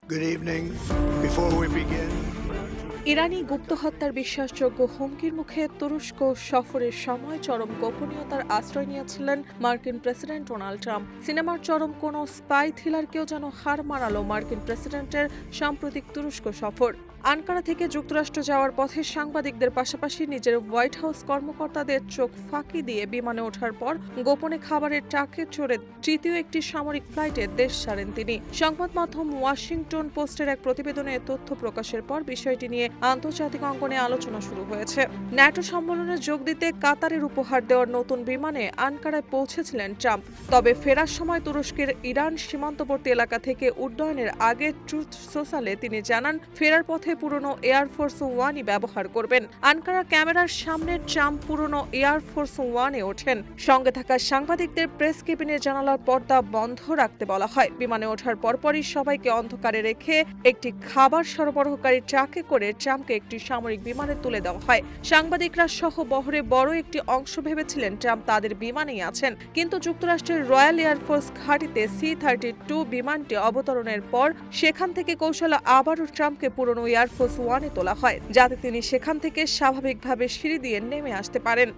Good evening. Before we begin, ইরানি গুপ্ত হত্যার বিশ্বাসযোগ্য হুমকির মুখে তুরস্ক সফরের সময় চরম গোপনীয়তার আশ্রয় নিয়েছিলেন মার্কিন প্রেসিডেন্ট ডোনাল্ড ট্রাম্প। সিনেমার চরম কোনো স্পাই থ্রিলারকেও যেন হার মানালো মার্কিন প্রেসিডেন্টের সাম্প্রতিক তুরস্ক সফর। আনকারা থেকে যুক্তরাষ্ট্র যাওয়ার পথে সাংবাদিকদের পাশাপাশি নিজের হোয়াইট হাউস কর্মকর্তাদের চোখ ফাঁকি দিয়ে বিমানে ওঠার পর গোপনে খাবারের ট্রাকে চড়ে তৃতীয় একটি সামরিক ফ্লাইটে দেশ ছাড়েন তিনি। সংবাদ মাধ্যম ওয়াশিংটন পোস্টের এক প্রতিবেদনে তথ্য প্রকাশের পর বিষয়টি নিয়ে আন্তর্জাতিক অঙ্গনে আলোচনা শুরু হয়েছে। ন্যাটো সম্মেলনে যোগ দিতে কাতারের উপহার দেওয়ার নতুন বিমানে আনকারায় পৌঁছেছিলেন ট্রাম্প। তবে ফেরার সময় তুরস্কের ইরান সীমান্তবর্তী এলাকা থেকে উড্ডয়নের আগে ট্রুথ সোশ্যালে তিনি জানান ফেরার পথে পুরনো এয়ারফোর্স ওয়ানই ব্যবহার করবেন। আনকারা ক্যামেরার সামনে ট্রাম্প পুরনো এয়ারফোর্স ওয়ানে ওঠেন। সঙ্গে থাকা সাংবাদিকদের প্রেস কেবিনের জানালার পর্দা বন্ধ রাখতে বলা হয়। বিমানে ওঠার পরপরই সবাইকে অন্ধকারে রেখে একটি খাবার সরবরাহকারী ট্রাকে করে ট্রাম্পকে একটি সামরিক বিমানে তুলে দেওয়া হয়। সাংবাদিকরা সহ বহরে বড় একটি অংশ ভেবেছিলেন ট্রাম্প তাদের বিমানেই আছেন, কিন্তু যুক্তরাষ্ট্রের রয়্যাল এয়ারফোর্স ঘাঁটিতে C-32 বিমানটি অবতরণের পর সেখান থেকে কৌশলে আবারও ট্রাম্পকে পুরনো এয়ারফোর্স ওয়ানে তোলা হয়, যাতে তিনি সেখান থেকে স্বাভাবিকভাবে সিঁড়ি দিয়ে নেমে আসতে পারেন।